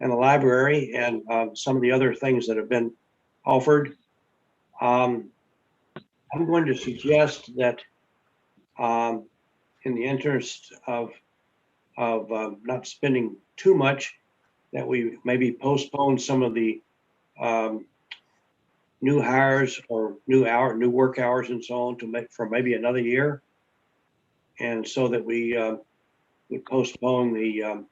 and the library and some of the other things that have been offered. I'm going to suggest that in the interest of not spending too much, that we maybe postpone some of the new hires or new work hours and so on for maybe another year. And so that we would postpone the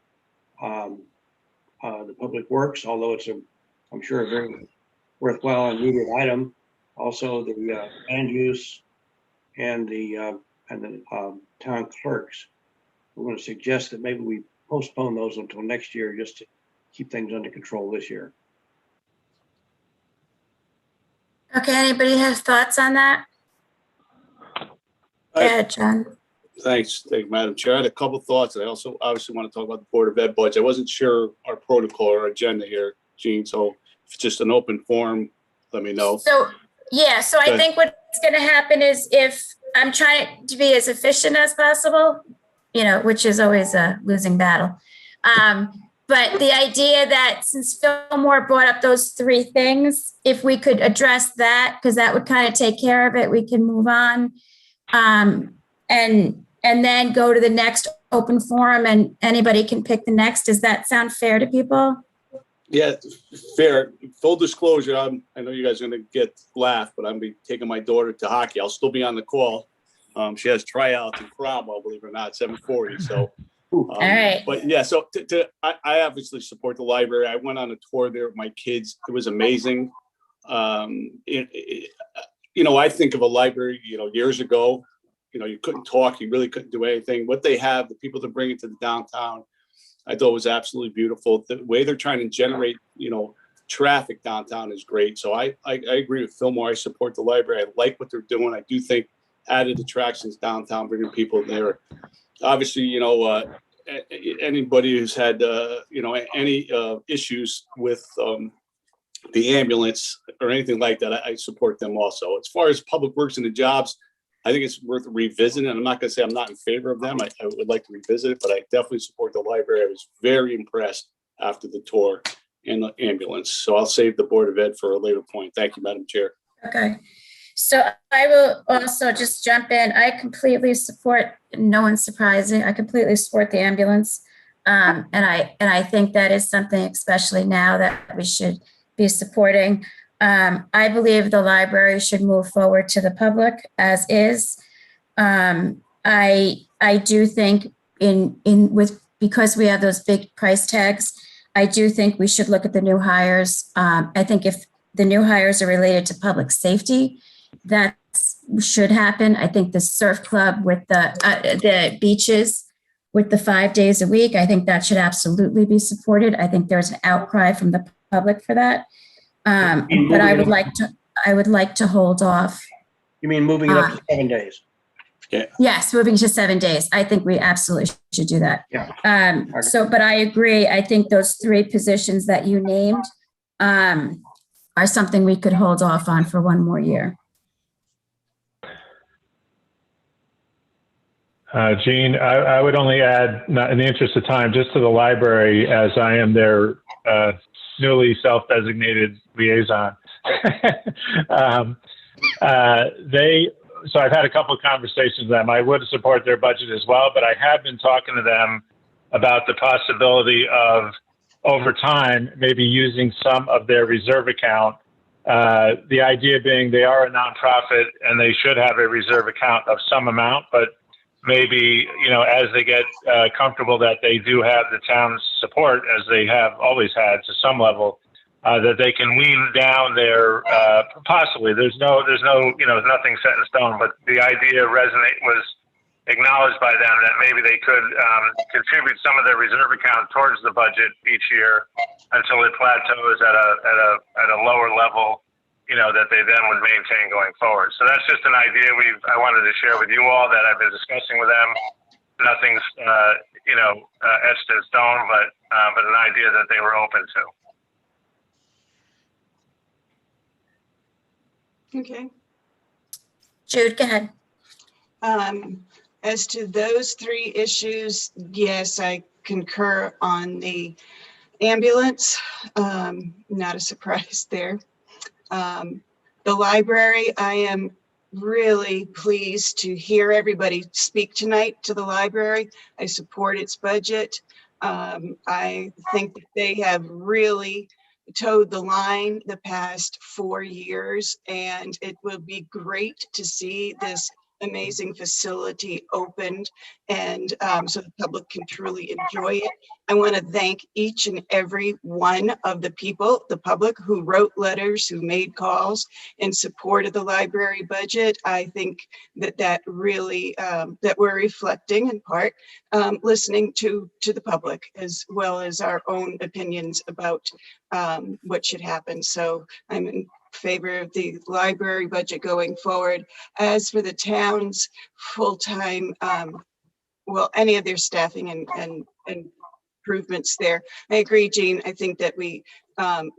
public works, although it's I'm sure a very worthwhile and needed item. Also the land use and the town clerks. I'm going to suggest that maybe we postpone those until next year, just to keep things under control this year. Okay, anybody have thoughts on that? Go ahead, John. Thanks, Madam Chair. I had a couple thoughts. I also obviously want to talk about the Board of Ed budget. I wasn't sure our protocol or agenda here, Jean, so if it's just an open forum, let me know. So, yeah, so I think what's going to happen is, if I'm trying to be as efficient as possible, which is always a losing battle. But the idea that since Fillmore brought up those three things, if we could address that, because that would kind of take care of it, we can move on. And then go to the next open forum, and anybody can pick the next. Does that sound fair to people? Yeah, fair. Full disclosure, I know you guys are going to laugh, but I'm be taking my daughter to hockey. I'll still be on the call. She has tryouts in Cromwell, believe it or not, 7:40. So, all right. But yeah, so I obviously support the library. I went on a tour there with my kids. It was amazing. I think of a library, years ago. You couldn't talk, you really couldn't do anything. What they have, the people that bring it to the downtown, I thought was absolutely beautiful. The way they're trying to generate, traffic downtown is great. So I agree with Fillmore. I support the library. I like what they're doing. I do think added attractions downtown, bringing people there. Obviously, anybody who's had, any issues with the ambulance or anything like that, I support them also. As far as Public Works and the jobs, I think it's worth revisiting. I'm not going to say I'm not in favor of them. I would like to revisit it, but I definitely support the library. I was very impressed after the tour and the ambulance. So I'll save the Board of Ed for a later point. Thank you, Madam Chair. Okay. So I will also just jump in. I completely support, no one's surprising, I completely support the ambulance. And I think that is something, especially now, that we should be supporting. I believe the library should move forward to the public as is. I do think because we have those big price tags, I do think we should look at the new hires. I think if the new hires are related to public safety, that should happen. I think the surf club with the beaches with the 5 days a week, I think that should absolutely be supported. I think there's an outcry from the public for that. But I would like to hold off. You mean moving it up to 7 days? Yeah. Yes, moving to 7 days. I think we absolutely should do that. Yeah. But I agree. I think those three positions that you named are something we could hold off on for one more year. Jean, I would only add, not in the interest of time, just to the library, as I am their newly self-designated liaison. So I've had a couple of conversations with them. I would support their budget as well, but I have been talking to them about the possibility of, over time, maybe using some of their reserve account. The idea being they are a nonprofit and they should have a reserve account of some amount, but maybe, as they get comfortable that they do have the town's support, as they have always had to some level, that they can wean down their, possibly, there's nothing set in stone, but the idea was acknowledged by them that maybe they could contribute some of their reserve account towards the budget each year until it plateaus at a lower level, that they then would maintain going forward. So that's just an idea I wanted to share with you all that I've been discussing with them. Nothing's, etched in stone, but an idea that they were open to. Okay. Jude, go ahead. As to those three issues, yes, I concur on the Ambulance, not a surprise there. The library, I am really pleased to hear everybody speak tonight to the library. I support its budget. I think that they have really towed the line the past 4 years, and it will be great to see this amazing facility opened, and so the public can truly enjoy it. I want to thank each and every one of the people, the public, who wrote letters, who made calls in support of the library budget. I think that really, that we're reflecting in part, listening to the public as well as our own opinions about what should happen. So I'm in favor of the library budget going forward. As for the town's full-time, well, any of their staffing and improvements there, I agree, Jean. I think that we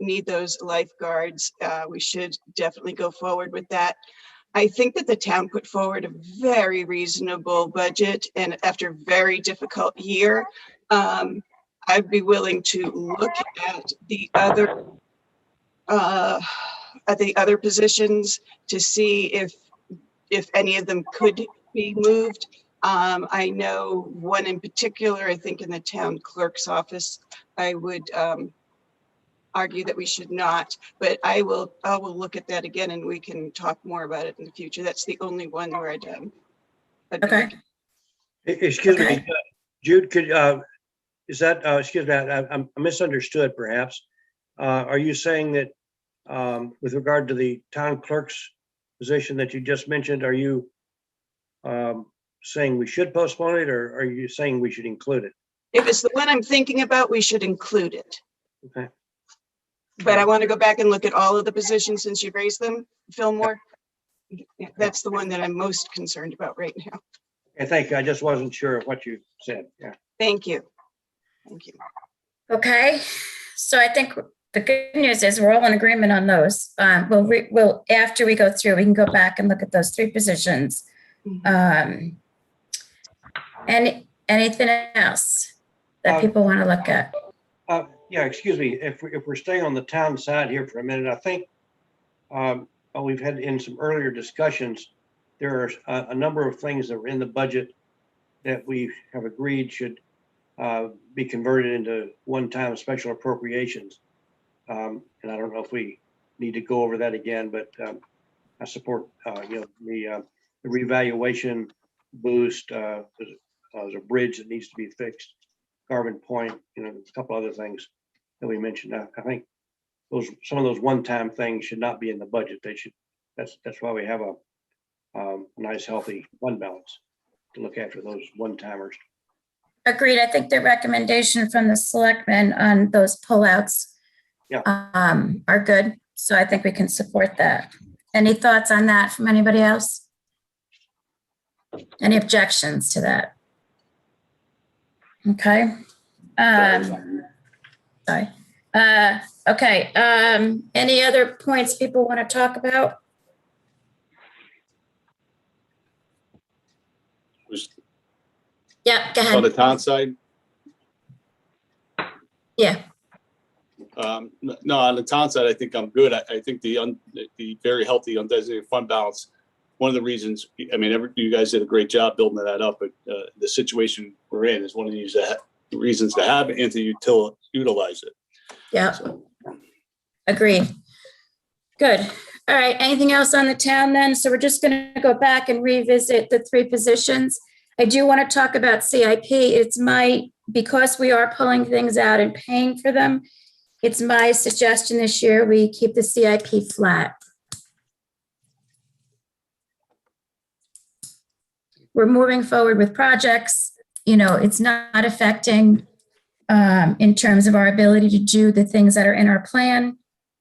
need those lifeguards. We should definitely go forward with that. I think that the town put forward a very reasonable budget, and after a very difficult year, I'd be willing to look at the other positions to see if any of them could be moved. I know one in particular, I think in the town clerk's office, I would argue that we should not, but I will look at that again and we can talk more about it in the future. That's the only one where I'd Okay. Excuse Okay. me, Jude, could, is that, excuse me, I misunderstood perhaps. Are you saying that with regard to the town clerk's position that you just mentioned, are you saying we should postpone it, or are you saying we should include it? If it's the one I'm thinking about, we should include it. Okay. But I want to go back and look at all of the positions since you've raised them, Fillmore. Yeah, that's the one that I'm most concerned about right now. Okay, thank you. I just wasn't sure of what you said. Yeah. Thank you. Thank you. Okay, so I think the good news is we're all in agreement on those. We'll after we go through, we can go back and look at those 3 positions. Anything else that people want to look at? Yeah, excuse me. If we're staying on the town side here for a minute, I think we've had in some earlier discussions, there are a number of things that were in the budget that we have agreed should be converted into one-time special appropriations. And I don't know if we need to go over that again, but I support the revaluation boost. There's a bridge that needs to be fixed, Garvin Point, a couple other things that we mentioned. I think some of those one-time things should not be in the budget. They should. That's why we have a nice, healthy fund balance to look after those one-timers. Agreed. I think the recommendation from the selectmen on those pullouts are good. So I think we can support that. Any thoughts on that from anybody else? Any objections to that? Okay. Sorry. Okay. Any other points people want to talk about? Yeah, go On the ahead. town side, Yeah. no, on the town side, I think I'm good. I think the very healthy undesignated fund balance, one of the reasons, I mean, you guys did a great job building that up, but the situation we're in is one of these reasons to have it and to utilize it. Yeah. So, Agreed. Good. All right. Anything else on the town then? So we're just going to go back and revisit the 3 positions. I do want to talk about CIP. Because we are pulling things out and paying for them, it's my suggestion this year we keep the CIP flat. We're moving forward with projects. It's not affecting in terms of our ability to do the things that are in our plan.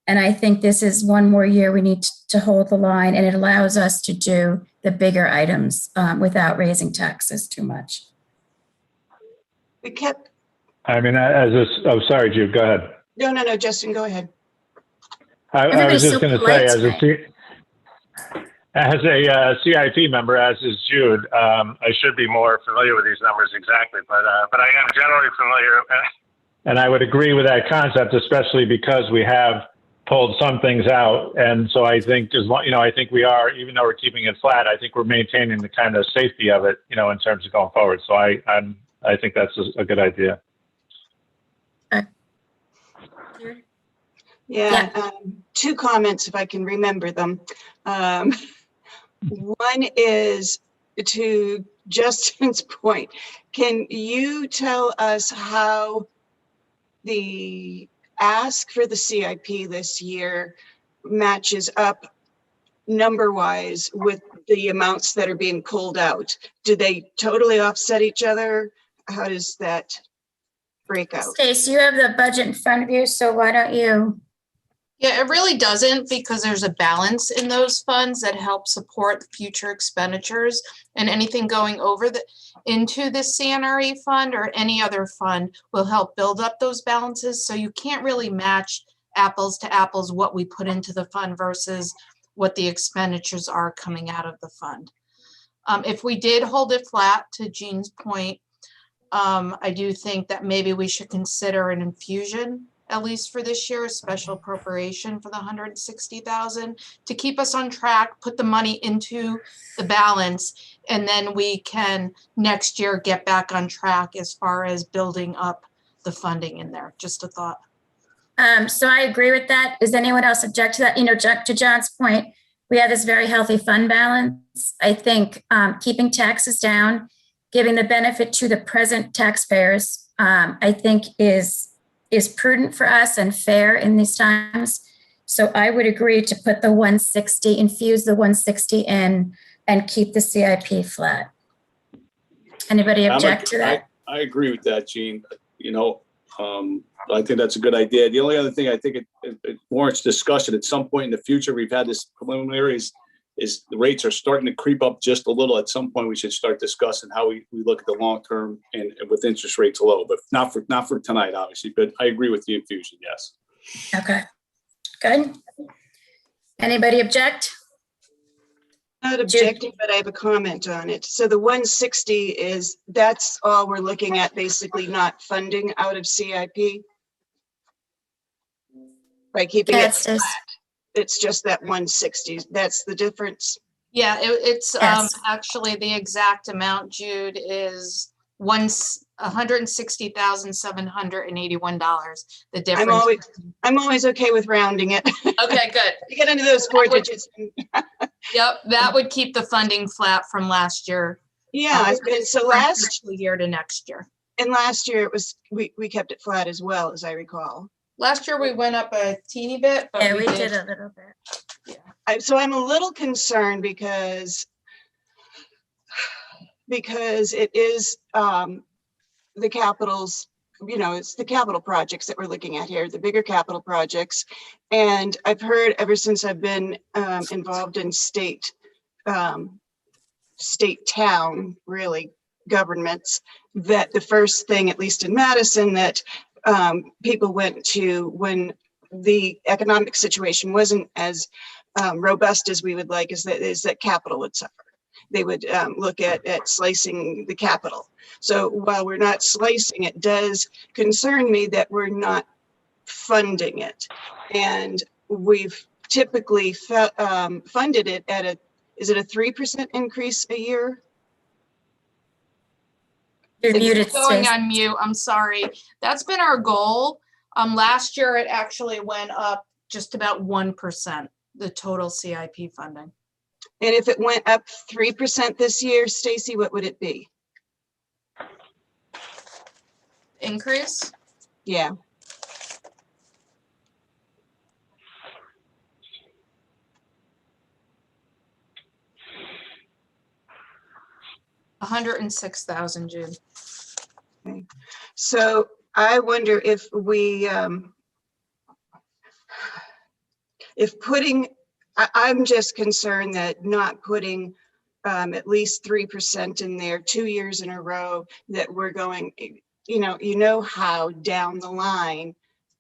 And I think this is one more year we need to hold the line, and it allows us to do the bigger items without raising taxes too much. We kept, I mean, sorry, Jude, go ahead. no, Justin, go ahead. I was Everybody's just so going to polite say, as a CIP member, as is Jude, I should be more familiar with these numbers exactly, but I am generally familiar And I would agree with that concept, especially because we have pulled some things out. And so I think as long, I think we are, even though we're keeping it flat, I think we're maintaining the kind of safety of it, in terms of going forward. So I think that's a good idea. Yeah, two comments if I can remember them. One is to Justin's point. Can you tell us how the ask for the CIP this year matches up number-wise with the amounts that are being pulled out? Do they totally offset each other? How does that break out? Stace, you have the budget in front of you, so why don't you? Yeah, it really doesn't, because there's a balance in those funds that help support future expenditures, and anything going over into the CNRE fund or any other fund will help build up those balances. So you can't really match apples to apples what we put into the fund versus what the expenditures are coming out of the fund. If we did hold it flat, to Jean's point, I do think that maybe we should consider an infusion, at least for this year, a special appropriation for the 160,000 to keep us on track, put the money into the balance, and then we can next year get back on track as far as building up the funding in there. Just a thought. So I agree with that. Does anyone else object to that? To John's point, we have this very healthy fund balance. I think keeping taxes down, giving the benefit to the present taxpayers, I think is prudent for us and fair in these times. So I would agree to put the 160, infuse the 160 in and keep the CIP flat. Anybody object to that? I agree with that, Jean. I think that's a good idea. The only other thing I think it warrants discussion at some point in the future, we've had this preliminary is the rates are starting to creep up just a little. At some point, we should start discussing how we look at the long term and with interest rates low, but not for tonight, obviously. But I agree with the infusion, yes. Okay, good. Anybody object? Not objecting, but I have a comment on it. So the 160 that's all we're looking at, basically not funding out of CIP? By keeping it flat. It's just that 160, that's the difference. Yeah, it's Yes. actually the exact amount, Jude, is $160,781. The difference. I'm always okay with rounding it. Okay, good. You get into those four digits. Yep, that would keep the funding flat from last year. Yeah, and so From last fiscal year to next year. year it was we kept it flat as well, as I recall. Last year we went up a teeny bit, but Yeah, we did a little bit. So I'm a little concerned because it is the capitals, it's the capital projects that we're looking at here, the bigger capital projects. And I've heard ever since I've been involved in state town, really, governments, that the first thing, at least in Madison, that people went to when the economic situation wasn't as robust as we would like is that capital would suffer. They would look at slicing the capital. So while we're not slicing, it does concern me that we're not funding it. And we've typically funded it at is it a 3% increase a year? You're muted, It's going Stace. on mute, I'm sorry. That's been our goal. Last year it actually went up just about 1%, the total CIP funding. And if it went up 3% this year, Stacy, what would it be? Increase? Yeah. $106,000, June. Okay. So I wonder if we, I'm just concerned that not putting at least 3% in there 2 years in a row, that we're going, you know how down the line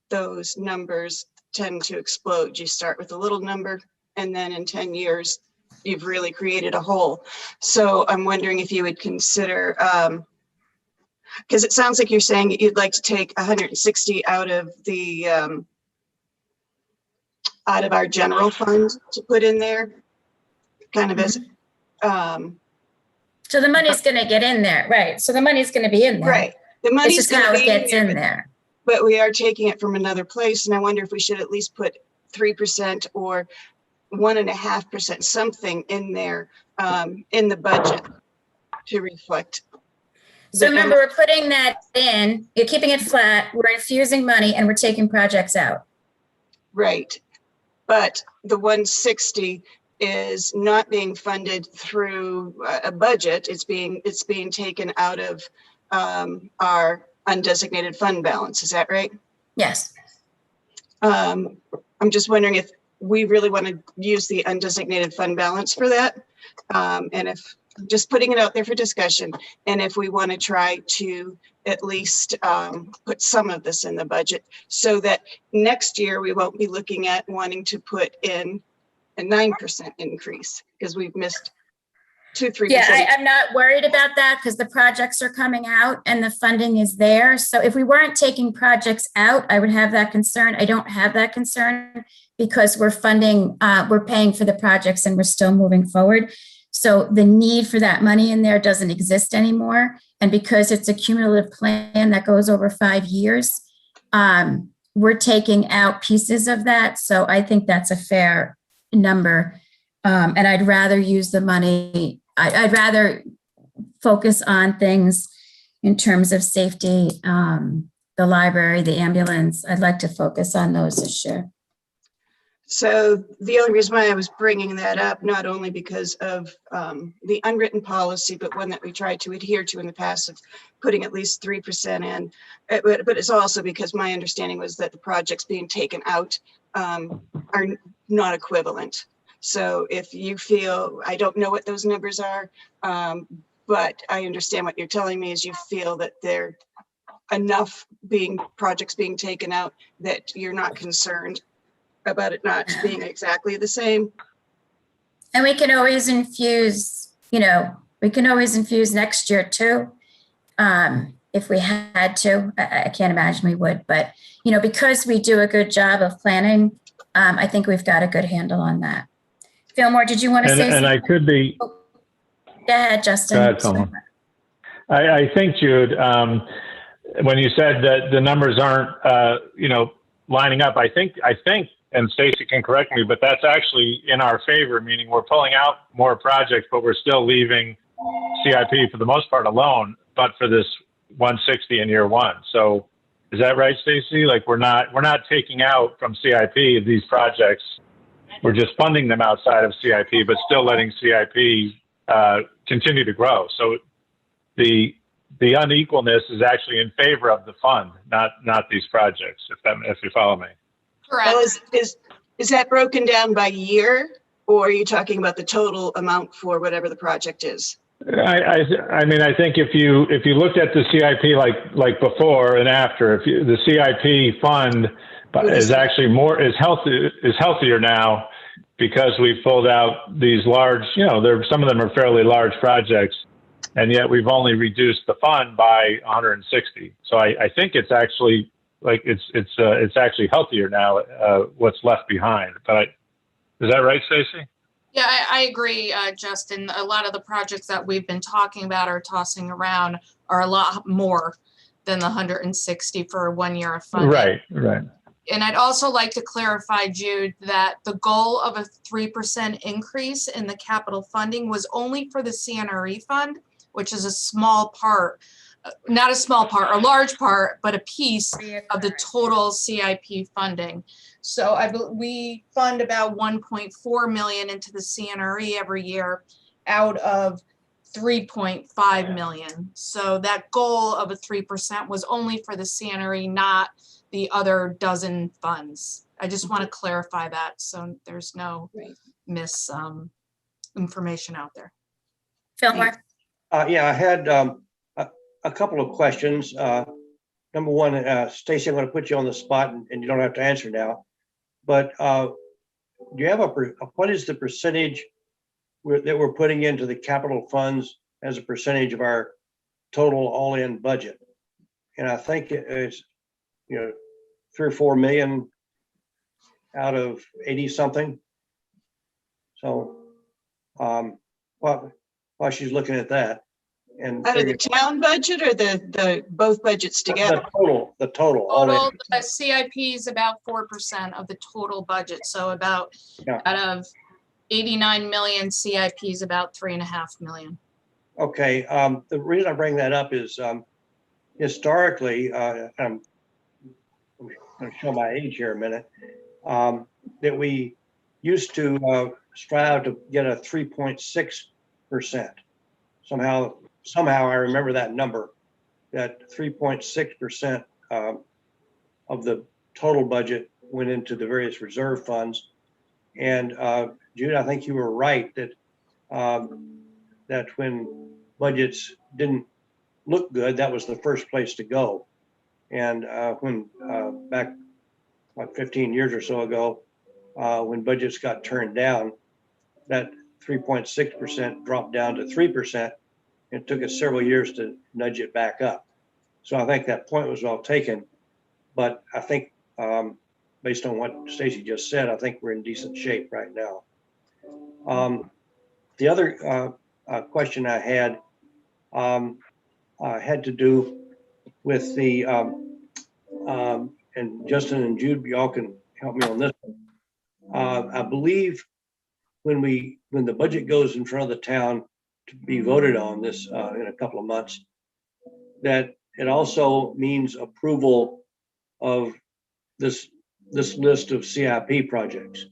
those numbers tend to explode. You start with a little number and then in 10 years, you've really created a hole. So I'm wondering if you would consider because it sounds like you're saying you'd like to take 160 out of the, out of our general fund to put in there, kind of as, So the money's gonna get in there, right? So the money's gonna be in there. right. The It's money's just gonna how it be gets in but- there. But we are taking it from another place, and I wonder if we should at least put 3% or 1.5%, something in there, in the budget to reflect. So the- remember, we're putting that in, you're keeping it flat, we're infusing money and we're taking projects out. Right, but the 160 is not being funded through a budget. It's being taken out of our undesignated fund balance. Is that right? Yes. I'm just wondering if we really want to use the undesignated fund balance for that. And if, just putting it out there for discussion, and if we want to try to at least put some of this in the budget so that next year we won't be looking at wanting to put in a 9% increase because we've missed 2-3%. Yeah, I'm not worried about that because the projects are coming out and the funding is there. So if we weren't taking projects out, I would have that concern. I don't have that concern because we're funding, we're paying for the projects and we're still moving forward. So the need for that money in there doesn't exist anymore. And because it's a cumulative plan that goes over 5 years, we're taking out pieces of that. So I think that's a fair number. And I'd rather use the money. I'd rather focus on things in terms of safety, the library, the ambulance. I'd like to focus on those this year. So the only reason why I was bringing that up, not only because of the unwritten policy, but one that we tried to adhere to in the past of putting at least 3% in, but it's also because my understanding was that the projects being taken out are not equivalent. So if you feel, I don't know what those numbers are, but I understand what you're telling me is you feel that there are enough projects being taken out that you're not concerned about it not being exactly the same. And we can always infuse, we can always infuse next year too. If we had to, I can't imagine we would, but because we do a good job of planning, I think we've got a good handle on that. Fillmore, did you want to say something? And I could be. Go ahead, Justin. Go ahead, Fillmore. I think, Jude, when you said that the numbers aren't, lining up, I think, and Stacy can correct me, but that's actually in our favor, meaning we're pulling out more projects, but we're still leaving CIP for the most part alone, but for this 160 in year one. So is that right, Stacy? Like we're not taking out from CIP these projects. We're just funding them outside of CIP, but still letting CIP continue to grow. So the unequalness is actually in favor of the fund, not these projects, if you follow me. Correct. Well, is that broken down by year, or are you talking about the total amount for whatever the project is? I mean, I think if you looked at the CIP like before and after, the CIP fund is actually healthier now because we pulled out these large, some of them are fairly large projects, and yet we've only reduced the fund by 160. So I think it's actually it's actually healthier now, what's left behind. But is that right, Stacy? Yeah, I agree, Justin. A lot of the projects that we've been talking about or tossing around are a lot more than the 160 for 1 year of funding. Right. And I'd also like to clarify, Jude, that the goal of a 3% increase in the capital funding was only for the CNRE fund, which is a small part, not a small part, a large part, but a piece of the total CIP funding. So we fund about 1.4 million into the CNRE every year out of 3.5 million. So that goal of a 3% was only for the CNRE, not the other dozen funds. I just want to clarify that so there's no information out there. Fillmore? Yeah, I had a couple of questions. Number one, Stacy, I'm going to put you on the spot and you don't have to answer now. But do you have what is the percentage that we're putting into the capital funds as a percentage of our total all-in budget? And I think it's, 3 or 4 million out of 80 something. So, while she's looking at that and Out of the figuring town budget or the both budgets together? the total, all Total, in. the CIP is about 4% of the total budget, so about, Yeah. out of 89 million, CIP is about 3.5 million. Okay, the reason I bring that up is, historically, I'm going to show my age here a minute, that we used to strive to get a 3.6%. Somehow I remember that number, that 3.6% of the total budget went into the various reserve funds. And Jude, I think you were right that that when budgets didn't look good, that was the first place to go. And when back like 15 years or so ago, when budgets got turned down, that 3.6% dropped down to 3%. It took us several years to nudge it back up. So I think that point was well taken. But I think based on what Stacy just said, I think we're in decent shape right now. The other question I had to do with the, and Justin and Jude, y'all can help me on this one. I believe when the budget goes in front of the town to be voted on this in a couple of months, that it also means approval of this list of CIP projects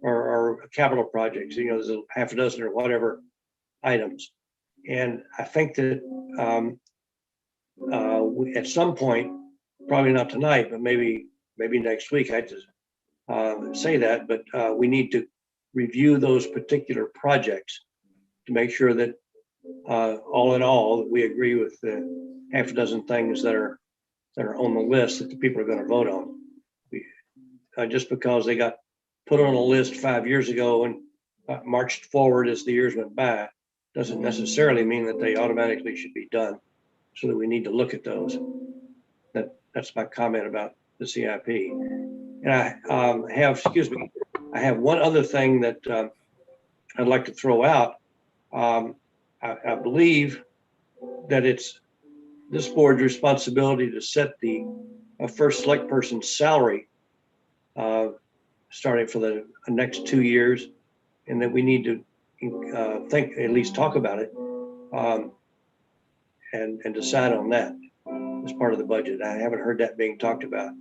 or capital projects. There's a half a dozen or whatever items. And I think that at some point, probably not tonight, but maybe next week, I just say that, but we need to review those particular projects to make sure that all in all, that we agree with the half a dozen things that are on the list that the people are going to vote on. Just because they got put on a list 5 years ago and marched forward as the years went by, doesn't necessarily mean that they automatically should be done. So that we need to look at those. That's my comment about the CIP. And I have one other thing that I'd like to throw out. I believe that it's this board's responsibility to set the first select person's salary starting for the next 2 years, and that we need to at least talk about it and decide on that as part of the budget. I haven't heard that being talked about.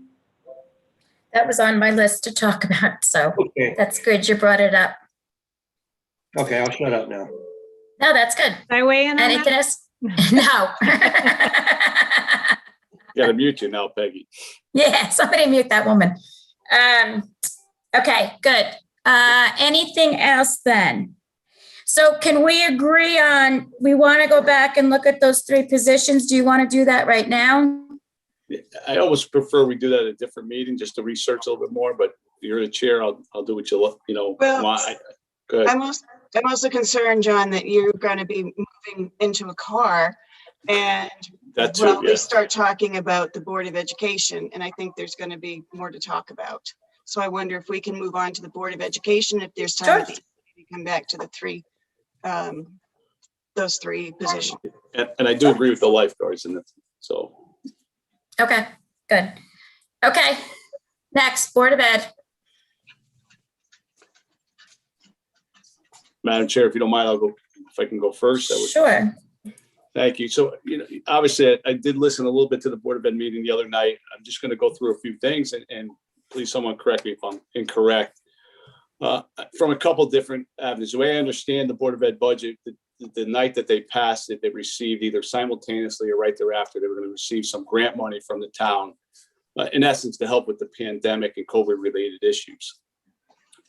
That was on my list to talk about, so Okay, that's good you brought it up. okay, I'll shut up now. No, that's good. Can I weigh in on that? Anything else? No. Gotta mute you now, Peggy. Yeah, somebody mute that woman. Okay, good. Anything else then? So can we agree on, we want to go back and look at those 3 positions? Do you want to do that right now? I always prefer we do that at a different meeting, just to research a little bit more, but you're the chair, I'll do what you Well, want. Go ahead. I'm also concerned, John, that you're going to be moving into a car and That too, well, yeah. we start talking about the Board of Education, and I think there's going to be more to talk about. So I wonder if we can move on to the Board of Education, if there's time at the end to come back to the those 3 positions. And I do agree with the lifeguards in it, so. Okay, good. Okay, next, Board of Ed. Madam Chair, if you don't mind, I'll go, if I can go first. That would- Sure. Thank you. So, obviously I did listen a little bit to the Board of Ed meeting the other night. I'm just going to go through a few things and please someone correct me if I'm incorrect. From a couple different avenues. The way I understand the Board of Ed budget, the night that they passed it, they received either simultaneously or right thereafter, they were going to receive some grant money from the town, in essence, to help with the pandemic and COVID related issues.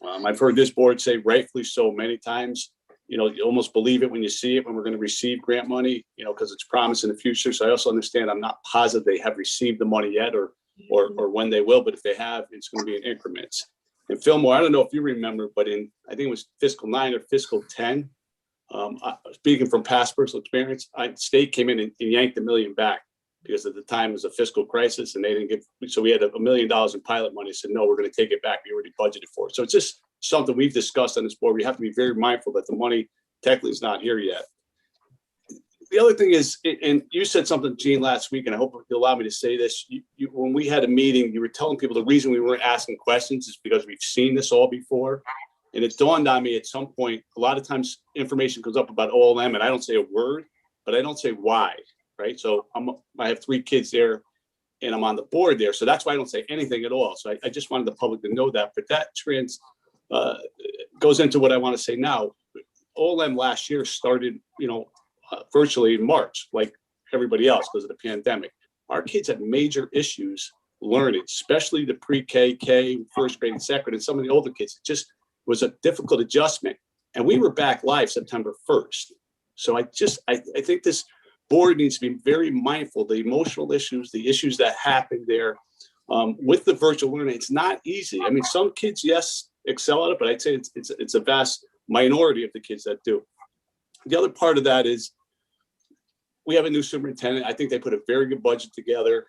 I've heard this board say rightfully so many times, you almost believe it when you see it, when we're going to receive grant money, because it's promised in the future. So I also understand I'm not positive they have received the money yet or when they will, but if they have, it's going to be in increments. And Fillmore, I don't know if you remember, but I think it was fiscal 9 or fiscal 10, speaking from past personal experience, state came in and yanked $1 million back because at the time it was a fiscal crisis and they didn't give, so we had $1 million in pilot money. Said, no, we're going to take it back. We already budgeted for it. So it's just something we've discussed on this board. We have to be very mindful that the money technically is not here yet. The other thing is, and you said something, Gene, last week, and I hope you'll allow me to say this. When we had a meeting, you were telling people the reason we weren't asking questions is because we've seen this all before. And it dawned on me at some point, a lot of times information comes up about OLM and I don't say a word, but I don't say why, right? So I have 3 kids there and I'm on the board there. So that's why I don't say anything at all. So I just wanted the public to know that. But that goes into what I want to say now. OLM last year started, virtually in March, like everybody else because of the pandemic. Our kids had major issues learning, especially the pre-K, K, first grade and second, and some of the older kids. It just was a difficult adjustment. And we were back live September 1st. So I think this board needs to be very mindful of the emotional issues, the issues that happened there with the virtual learning. It's not easy. I mean, some kids, yes, excel at it, but I'd say it's a vast minority of the kids that do. The other part of that is we have a new superintendent. I think they put a very good budget together.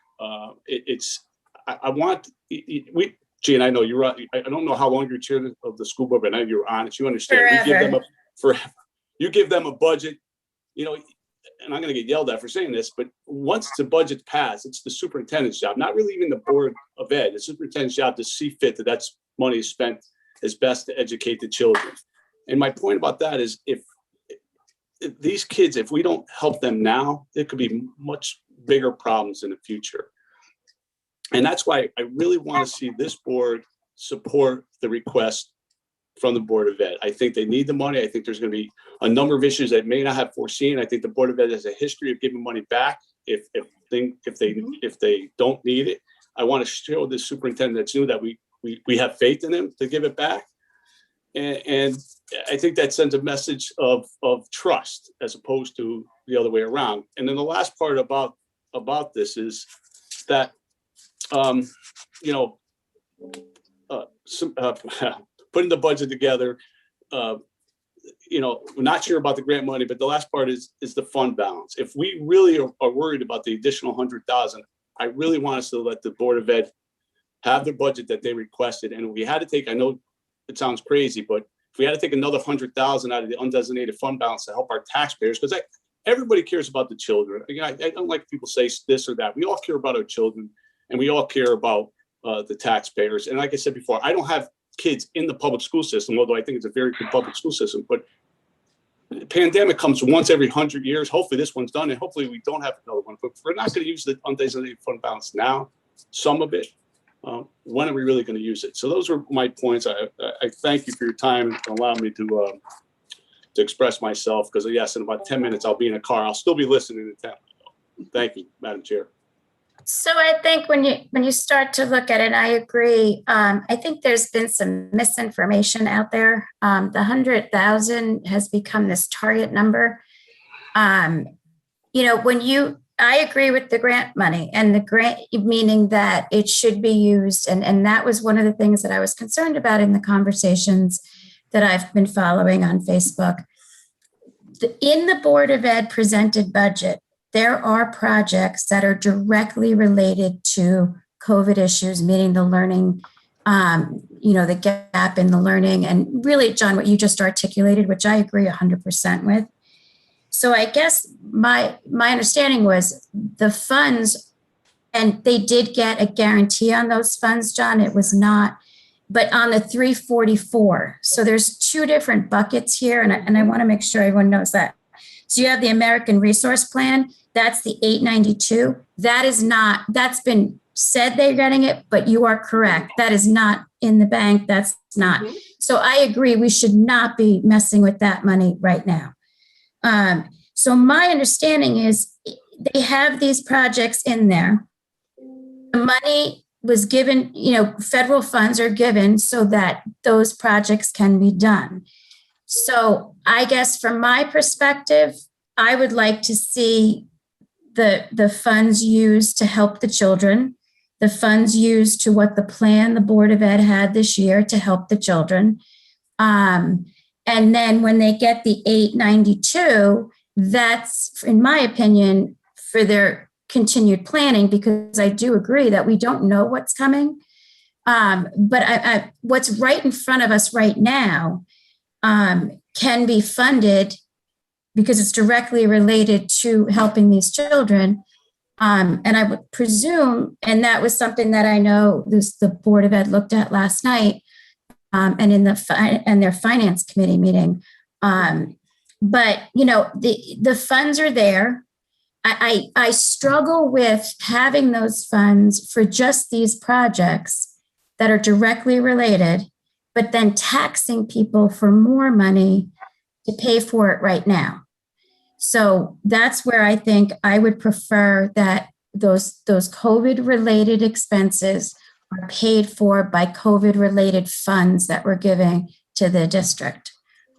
Gene, I know you're. I don't know how long you're chair of the school board, but I know you're on it. You understand. You give them a budget, and I'm going to get yelled at for saying this, but once the budget's passed, it's the superintendent's job, not really even the board of ed. The superintendent's job to see fit that that's money is spent as best to educate the children. And my point about that is if these kids, if we don't help them now, there could be much bigger problems in the future. And that's why I really want to see this board support the request from the Board of Ed. I think they need the money. I think there's going to be a number of issues that may not have foreseen. I think the Board of Ed has a history of giving money back if they don't need it. I want to show the superintendent that's new that we have faith in him to give it back. And I think that sends a message of trust as opposed to the other way around. And then the last part about this is that, putting the budget together, we're not sure about the grant money, but the last part is the fund balance. If we really are worried about the additional 100,000, I really want us to let the Board of Ed have the budget that they requested. And we had to take, I know it sounds crazy, but if we had to take another 100,000 out of the undesignated fund balance to help our taxpayers, because everybody cares about the children. I don't like people say this or that. We all care about our children and we all care about the taxpayers. And like I said before, I don't have kids in the public school system, although I think it's a very good public school system, but the pandemic comes once every 100 years. Hopefully this one's done and hopefully we don't have another one, but we're not going to use the undesignated fund balance now, some of it. When are we really going to use it? So those were my points. I thank you for your time and allowing me to express myself because yes, in about 10 minutes, I'll be in a car. I'll still be listening to town. Thank you, Madam Chair. So I think when you start to look at it, I agree. I think there's been some misinformation out there. The 100,000 has become this target number. I agree with the grant money and the grant meaning that it should be used. And that was one of the things that I was concerned about in the conversations that I've been following on Facebook. In the Board of Ed presented budget, there are projects that are directly related to COVID issues, meaning the learning, the gap in the learning. And really, John, what you just articulated, which I agree 100% with. So I guess my understanding was the funds, and they did get a guarantee on those funds, John. It was not, but on the 344. So there's 2 different buckets here, and I want to make sure everyone knows that. So you have the American Resource Plan. That's the 892. That's been said they're getting it, but you are correct. That is not in the bank. That's not. Mm-hmm. So I agree. We should not be messing with that money right now. So my understanding is they have these projects in there. The money was given, federal funds are given so that those projects can be done. So I guess from my perspective, I would like to see the funds used to help the children, the funds used to what the plan the Board of Ed had this year to help the children. And then when they get the 892, that's, in my opinion, for their continued planning, because I do agree that we don't know what's coming. But what's right in front of us right now can be funded because it's directly related to helping these children. And I would presume, and that was something that I know the Board of Ed looked at last night, and in their finance committee meeting. But the funds are there. I struggle with having those funds for just these projects that are directly related, but then taxing people for more money to pay for it right now. So that's where I think I would prefer that those COVID-related expenses are paid for by COVID-related funds that we're giving to the district.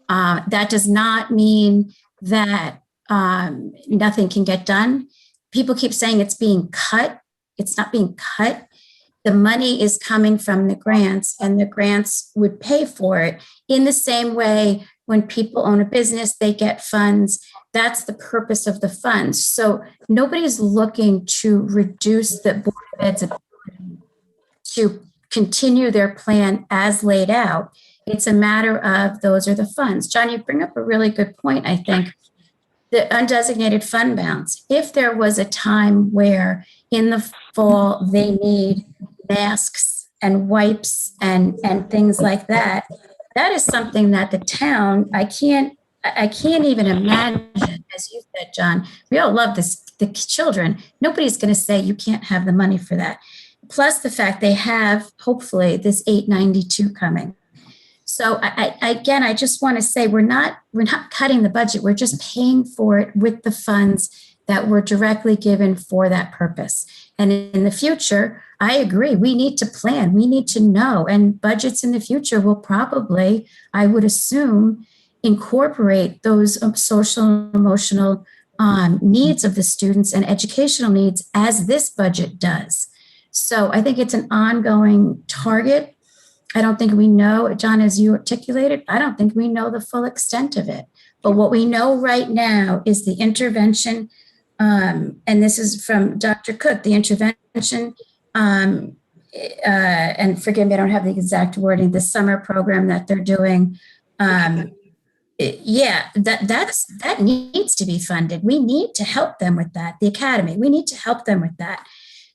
That does not mean that nothing can get done. People keep saying it's being cut. It's not being cut. The money is coming from the grants, and the grants would pay for it in the same way when people own a business, they get funds. That's the purpose of the funds. So nobody's looking to reduce the Board of Ed's ability to continue their plan as laid out. It's a matter of those are the funds. John, you bring up a really good point, I think. The undesignated fund balance. If there was a time where in the fall they need masks and wipes and things like that, that is something that the town, I can't even imagine, as you said, John, we all love the children. Nobody's going to say you can't have the money for that. Plus the fact they have, hopefully, this 892 coming. So I just want to say we're not cutting the budget. We're just paying for it with the funds that were directly given for that purpose. And in the future, I agree. We need to plan. We need to know. And budgets in the future will probably, I would assume, incorporate those social, emotional needs of the students and educational needs as this budget does. So I think it's an ongoing target. I don't think we know, John, as you articulated, I don't think we know the full extent of it. But what we know right now is the intervention, and this is from Dr. Cook, the intervention, and forgive me, I don't have the exact wording, the summer program that they're doing. That needs to be funded. We need to help them with that. The academy, we need to help them with that.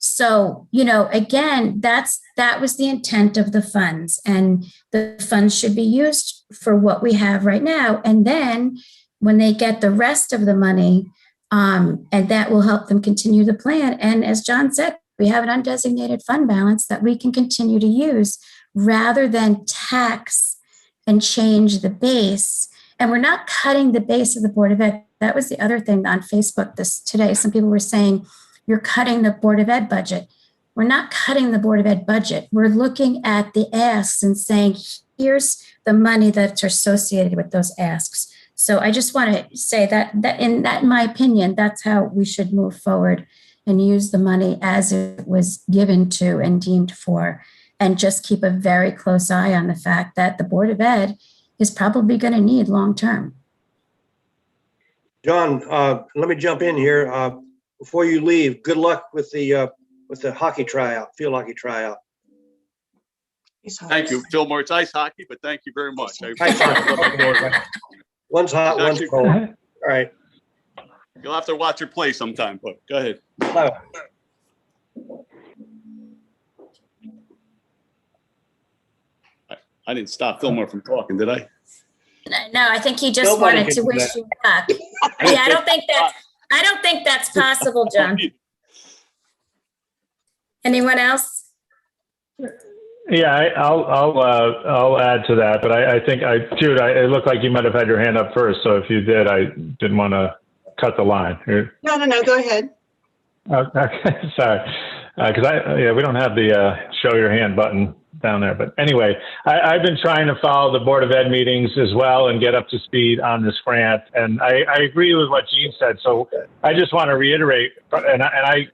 So, again, that was the intent of the funds, and the funds should be used for what we have right now. And then when they get the rest of the money, and that will help them continue the plan. And as John said, we have an undesignated fund balance that we can continue to use rather than tax and change the base. And we're not cutting the base of the Board of Ed. That was the other thing on Facebook today. Some people were saying, you're cutting the Board of Ed budget. We're not cutting the Board of Ed budget. We're looking at the asks and saying, here's the money that's associated with those asks. So I just want to say that in my opinion, that's how we should move forward and use the money as it was given to and deemed for, and just keep a very close eye on the fact that the Board of Ed is probably going to need long-term. John, let me jump in here. Before you leave, good luck with the hockey tryout, field hockey tryout. Thank you, Fillmore. It's ice hockey, but thank you very much. One's hot, one's cold. All right. You'll have to watch her play sometime, but go ahead. Bye. I didn't stop Fillmore from talking, did I? No, I think he just Nobody wanted to can do wish that. you luck. Yeah, I don't think that's possible, John. Anyone else? Yeah, I'll add to that, but I think Jude, it looked like you might have had your hand up first. So if you did, I didn't want to cut the line. No, go ahead. Okay, sorry, because we don't have the show your hand button down there. But anyway, I've been trying to follow the Board of Ed meetings as well and get up to speed on this grant. And I agree with what Gene said. So I just want to reiterate, and I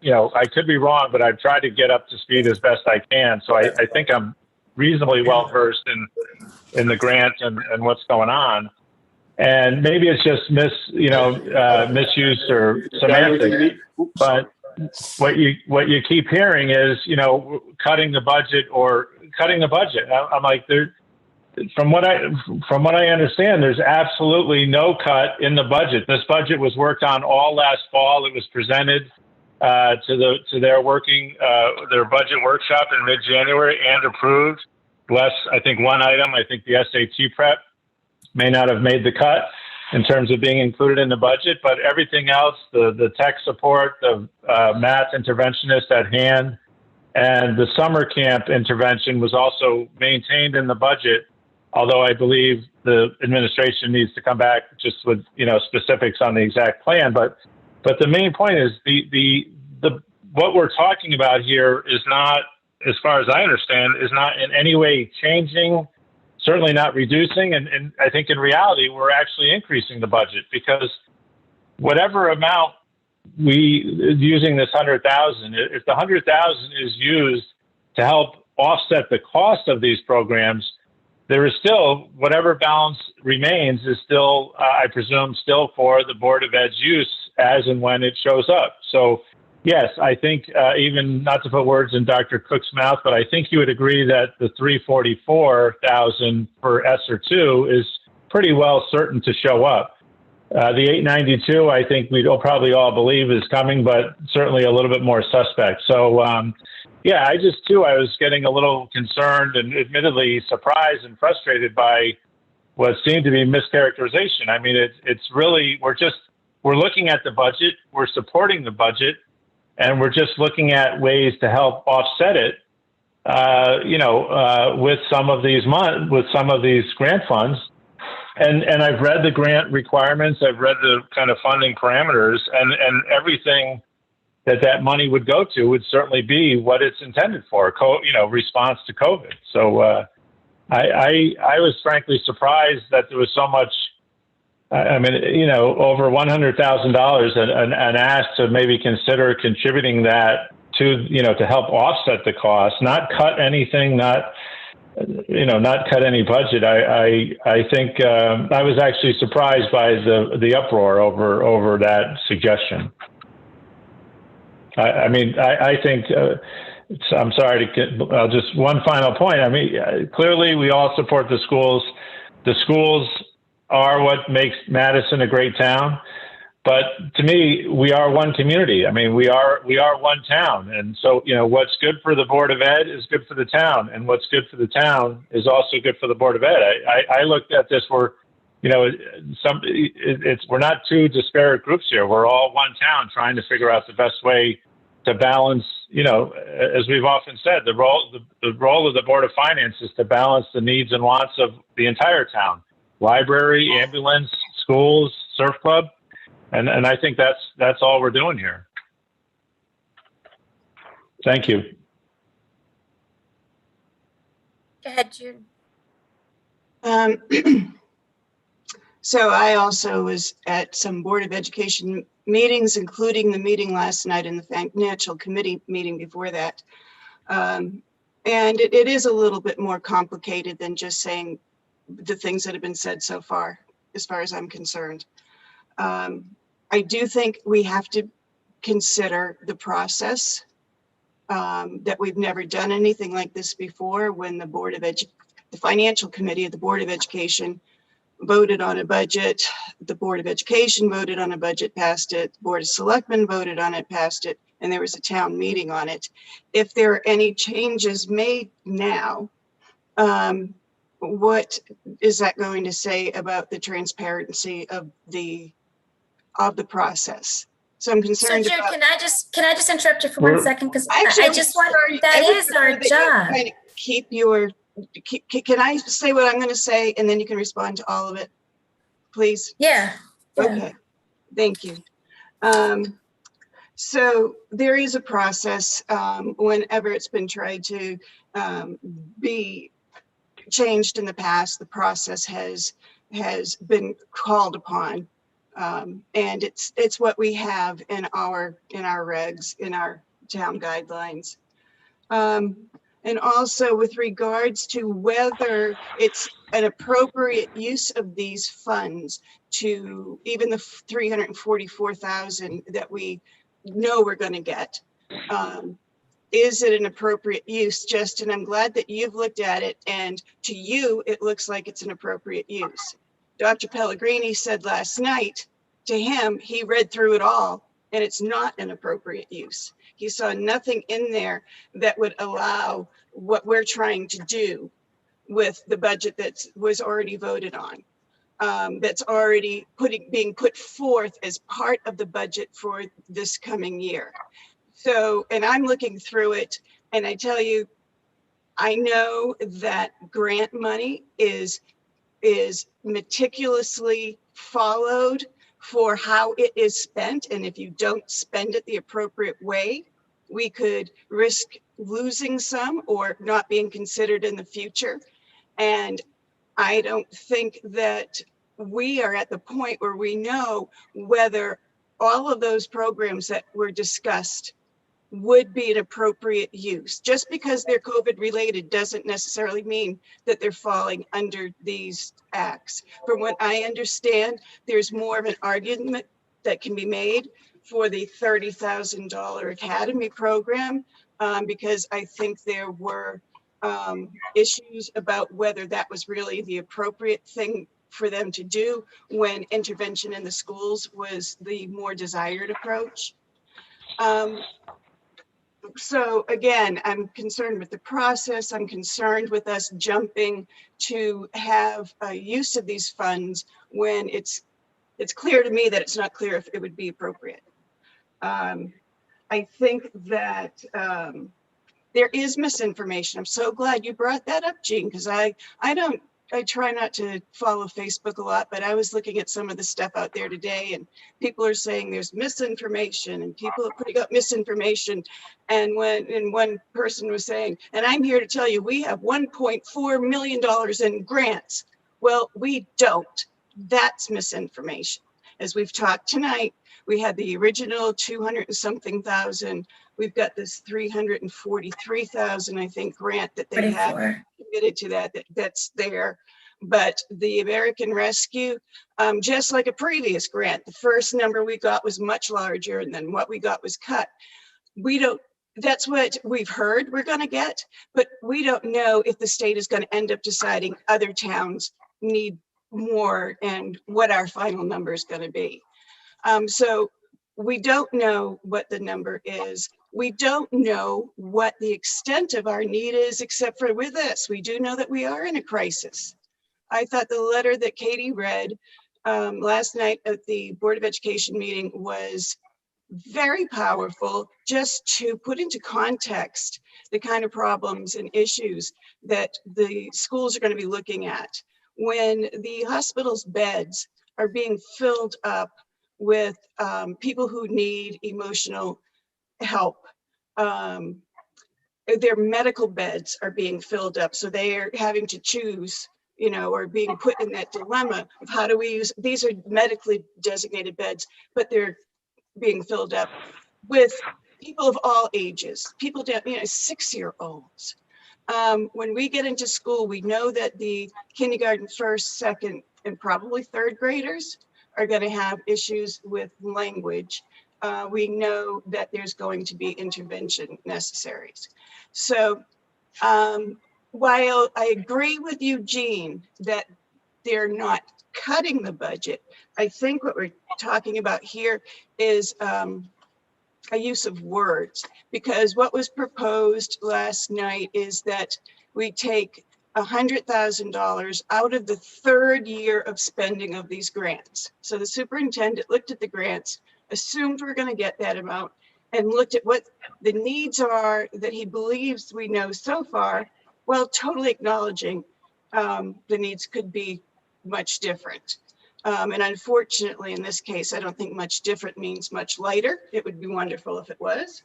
could be wrong, but I've tried to get up to speed as best I can. So I think I'm reasonably well versed in the grant and what's going on. And maybe it's just misuse or semantics, but what you keep hearing is, cutting the budget or cutting the budget. I'm like, from what I understand, there's absolutely no cut in the budget. This budget was worked on all last fall. It was presented to their budget workshop in mid-January and approved. Less, I think, one item. I think the SAT prep may not have made the cut in terms of being included in the budget, but everything else, the tech support, the math interventionist at hand, and the summer camp intervention was also maintained in the budget. Although I believe the administration needs to come back just with specifics on the exact plan, but the main point is the what we're talking about here is not, as far as I understand, is not in any way changing, certainly not reducing, and I think in reality we're actually increasing the budget, because whatever amount using this 100,000, if the 100,000 is used to help offset the cost of these programs, there is still, whatever balance remains is still, I presume, still for the Board of Ed's use as and when it shows up. So yes, I think even not to put words in Dr. Cook's mouth, but I think you would agree that the 344,000 for ESSER 2 is pretty well certain to show up. The 892, I think we'd probably all believe is coming, but certainly a little bit more suspect. So yeah, I was getting a little concerned and admittedly surprised and frustrated by what seemed to be mischaracterization. I mean, it's really, we're looking at the budget, we're supporting the budget, and we're just looking at ways to help offset it, with some of these grant funds. And I've read the grant requirements, I've read the kind of funding parameters, and everything that money would go to would certainly be what it's intended for, response to COVID. So I was frankly surprised that there was so much, over $100,000 and asked to maybe consider contributing that to help offset the cost, not cut anything, not cut any budget. I think I was actually surprised by the uproar over that suggestion. I think, I'm sorry to just one final point. I mean, clearly we all support the schools. The schools are what makes Madison a great town. But to me, we are one community. I mean, we are one town. And so, what's good for the Board of Ed is good for the town. And what's good for the town is also good for the Board of Ed. I looked at this, we're not two disparate groups here. We're all one town trying to figure out the best way to balance, as we've often said, the role of the Board of Finance is to balance the needs and wants of the entire town: library, ambulance, schools, surf club. And I think that's all we're doing here. Thank you. Go ahead, Jude. So I also was at some Board of Education meetings, including the meeting last night and the Financial Committee meeting before that. And it is a little bit more complicated than just saying the things that have been said so far, as far as I'm concerned. I do think we have to consider the process, that we've never done anything like this before. When the Financial Committee of the Board of Education voted on a budget, the Board of Education voted on a budget, passed it, the Board of Selectmen voted on it, passed it, and there was a town meeting on it. If there are any changes made now, what is that going to say about the transparency of the process? So I'm concerned So Jude, about. can I just interrupt you for 1 second? Because I just want, sorry, that I would is our prefer that you job. kind of can I say what I'm going to say and then you can respond to all of it, please? Yeah. Okay, thank you. So there is a process whenever it's been tried to be changed in the past. The process has been called upon, and it's what we have in our regs, in our town guidelines. And also with regards to whether it's an appropriate use of these funds, to even the 344,000 that we know we're going to get. Is it an appropriate use, Justin? I'm glad that you've looked at it, and to you, it looks like it's an appropriate use. Dr. Pellegrini said last night, to him, he read through it all, and it's not an appropriate use. He saw nothing in there that would allow what we're trying to do with the budget that was already voted on. That's already being put forth as part of the budget for this coming year. So, and I'm looking through it, and I tell you, I know that grant money is meticulously followed for how it is spent. And if you don't spend it the appropriate way, we could risk losing some or not being considered in the future. And I don't think that we are at the point where we know whether all of those programs that were discussed would be an appropriate use. Just because they're COVID related doesn't necessarily mean that they're falling under these acts. From what I understand, there's more of an argument that can be made for the $30,000 Academy program, because I think there were issues about whether that was really the appropriate thing for them to do when intervention in the schools was the more desired approach. So again, I'm concerned with the process. I'm concerned with us jumping to have a use of these funds when it's clear to me that it's not clear if it would be appropriate. I think that there is misinformation. I'm so glad you brought that up, Jean, because I try not to follow Facebook a lot, but I was looking at some of the stuff out there today, and people are saying there's misinformation and people are putting up misinformation. And one person was saying, and I'm here to tell you, we have $1.4 million in grants. Well, we don't. That's misinformation. As we've talked tonight, we had the original 200 and something thousand. We've got this 343,000, I think, grant that they have committed to that's there. But the American Rescue, just like a previous grant, the first number we got was much larger, and then what we got was cut. That's what we've heard we're going to get, but we don't know if the state is going to end up deciding other towns need more and what our final number is going to be. So we don't know what the number is. We don't know what the extent of our need is, except for with this. We do know that we are in a crisis. I thought the letter that Katie read last night at the Board of Education meeting was very powerful, just to put into context the kind of problems and issues that the schools are going to be looking at. When the hospital's beds are being filled up with people who need emotional help, their medical beds are being filled up, so they are having to choose, or being put in that dilemma of how do we use, these are medically designated beds, but they're being filled up with people of all ages, people down, 6-year-olds. When we get into school, we know that the kindergarten, first, second, and probably third graders are going to have issues with language. We know that there's going to be intervention necessaries. So while I agree with you, Jean, that they're not cutting the budget, I think what we're talking about here is a use of words, because what was proposed last night is that we take $100,000 out of the third year of spending of these grants. So the superintendent looked at the grants, assumed we're going to get that amount, and looked at what the needs are that he believes we know so far, while totally acknowledging the needs could be much different. And unfortunately, in this case, I don't think much different means much lighter. It would be wonderful if it was.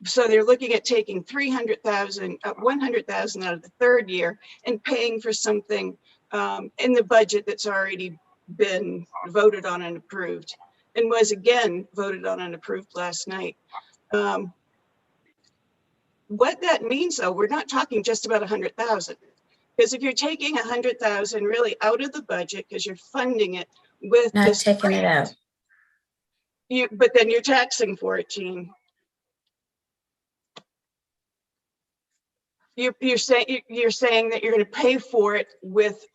So they're looking at taking 100,000 out of the third year and paying for something in the budget that's already been voted on and approved, and was again voted on and approved last night. What that means, though, we're not talking just about 100,000. Because if you're taking 100,000 really out of the budget, because you're funding it with Not this taking it out. But then you're taxing for it, Jean. You're saying that you're going to pay for it with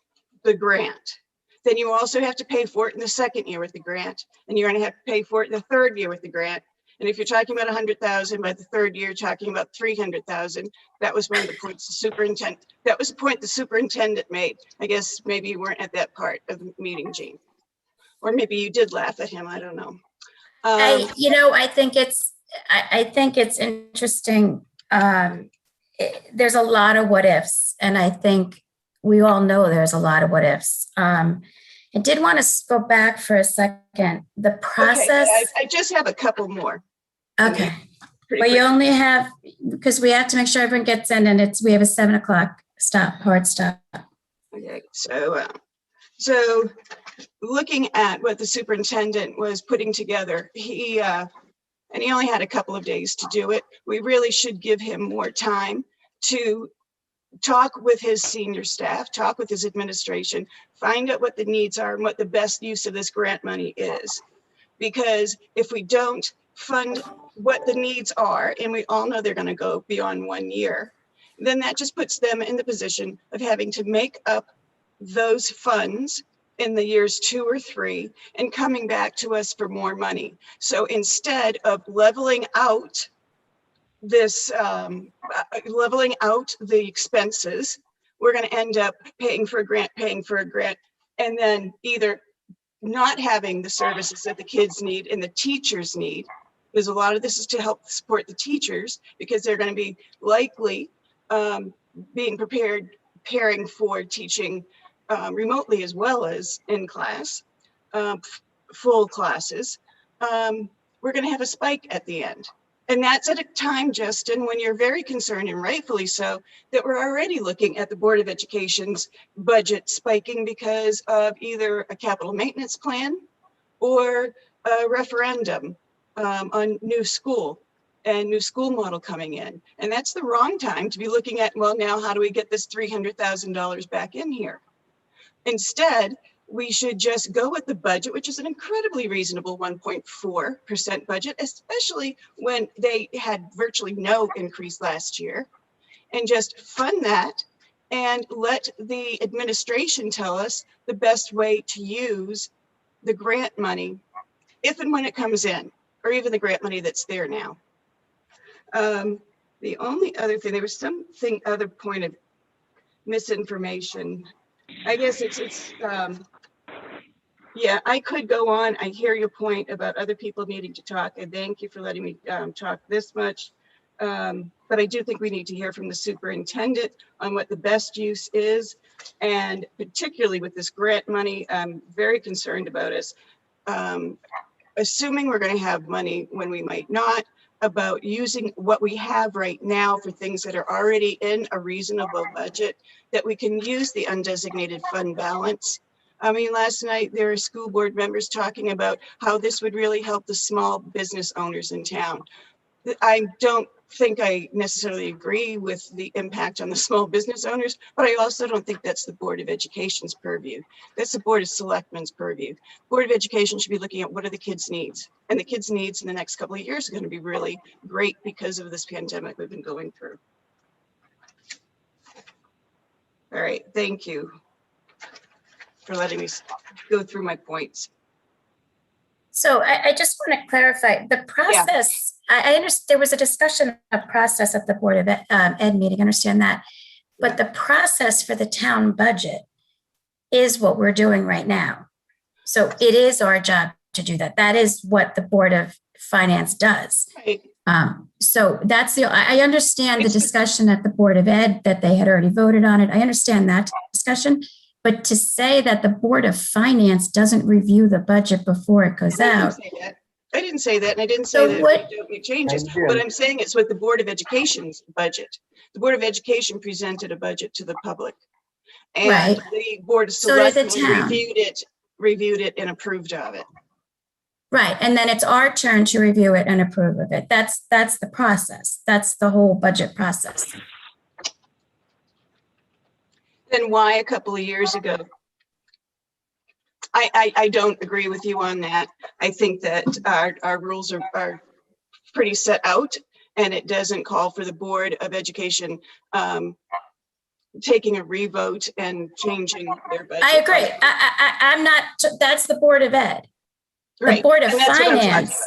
the grant. Then you also have to pay for it in the second year with the grant, and you're going to have to pay for it in the third year with the grant. And if you're talking about 100,000, by the third year, talking about 300,000. That was one of the points the superintendent. That was the point the superintendent made. I guess maybe you weren't at that part of the meeting, Jean, or maybe you did laugh at him. I don't know. I think it's interesting. There's a lot of what ifs, and I think we all know there's a lot of what ifs. I did want to go back for a second. The process. Okay, I just have a couple more. Okay. Pretty Well, you quick. only have, because we have to make sure everyone gets in, and we have a 7:00 hard stop. Okay, so looking at what the superintendent was putting together, he only had a couple of days to do it. We really should give him more time to talk with his senior staff, talk with his administration, find out what the needs are and what the best use of this grant money is. Because if we don't fund what the needs are, and we all know they're going to go beyond 1 year, then that just puts them in the position of having to make up those funds in the years 2 or 3 and coming back to us for more money. So instead of leveling out this, leveling out the expenses, we're going to end up paying for a grant, and then either not having the services that the kids need and the teachers need, because a lot of this is to help support the teachers, because they're going to be likely being preparing for teaching remotely as well as in class, full classes. We're going to have a spike at the end. And that's at a time, Justin, when you're very concerned, and rightfully so, that we're already looking at the Board of Education's budget spiking because of either a capital maintenance plan or a referendum on new school and new school model coming in. And that's the wrong time to be looking at, well, now how do we get this $300,000 back in here? Instead, we should just go with the budget, which is an incredibly reasonable 1.4% budget, especially when they had virtually no increase last year, and just fund that and let the administration tell us the best way to use the grant money, if and when it comes in, or even the grant money that's there now. The only other thing, there was other point of misinformation. I guess yeah, I could go on. I hear your point about other people needing to talk, and thank you for letting me talk this much. But I do think we need to hear from the superintendent on what the best use is. And particularly with this grant money, I'm very concerned about us assuming we're going to have money when we might not, about using what we have right now for things that are already in a reasonable budget, that we can use the undesignated fund balance. I mean, last night there were school board members talking about how this would really help the small business owners in town. I don't think I necessarily agree with the impact on the small business owners, but I also don't think that's the Board of Education's purview. That's the Board of Selectmen's purview. Board of Education should be looking at what are the kids' needs, and the kids' needs in the next couple of years are going to be really great because of this pandemic we've been going through. All right, thank you for letting me go through my points. So I just want to clarify the process. Yeah. I understand there was a discussion of process at the Board of Ed meeting. I understand that. But the process for the town budget is what we're doing right now. So it is our job to do that. That is what the Board of Finance does. Right. So that's I understand the discussion at the Board of Ed that they had already voted on it. I understand that discussion. But to say that the Board of Finance doesn't review the budget before it goes out. I didn't say that, and I didn't say that we don't make changes. What I'm saying is with the Board of Education's budget. The Board of Education presented a budget to the public, and the Board of Selectmen reviewed it and approved of it. Right, and then it's our turn to review it and approve of it. That's the process. That's the whole budget process. Then why a couple of years ago? I don't agree with you on that. I think that our rules are pretty set out, and it doesn't call for the Board of Education taking a revote and changing their budget. I agree. I'm not, that's the Board of Ed. The Right, Board of and that's what I'm talking Finance.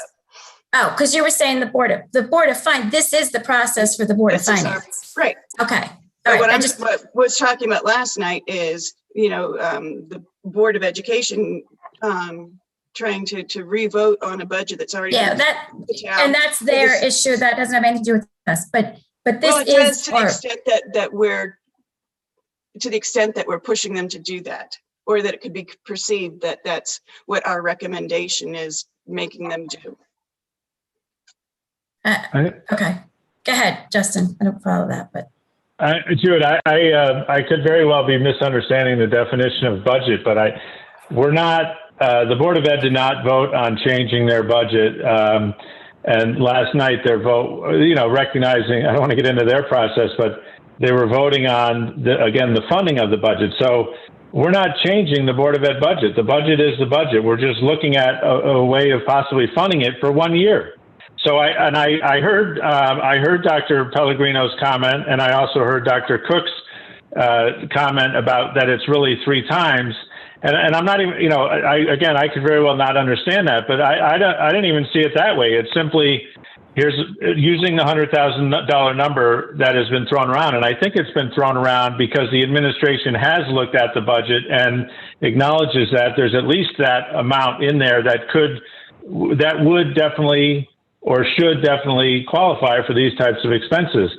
Oh, because you were saying the Board of Finance, this is the process for the Board of This is our- Finance. Right. Okay. All But right. what I I just, was talking about last night is, the Board of Education trying to revote on a budget that's already. yeah, been that, the town. and that's their issue. That doesn't have anything to do with us, but this Well, it does is, to the extent to the extent that we're pushing them to do that, or that it could be perceived that that's what our recommendation is making them do. okay. Go ahead, Justin. I don't follow that, but. Jude, I could very well be misunderstanding the definition of budget, but we're not, the Board of Ed did not vote on changing their budget. And last night their vote, recognizing, I don't want to get into their process, but they were voting on, again, the funding of the budget. So we're not changing the Board of Ed budget. The budget is the budget. We're just looking at a way of possibly funding it for 1 year. So I heard Dr. Pellegrino's comment, and I also heard Dr. Cook's comment about that it's really 3 times. And I'm not even, I could very well not understand that, but I didn't even see it that way. It's simply, here's using the $100,000 number that has been thrown around. And I think it's been thrown around because the administration has looked at the budget and acknowledges that there's at least that amount in there that would definitely or should definitely qualify for these types of expenses.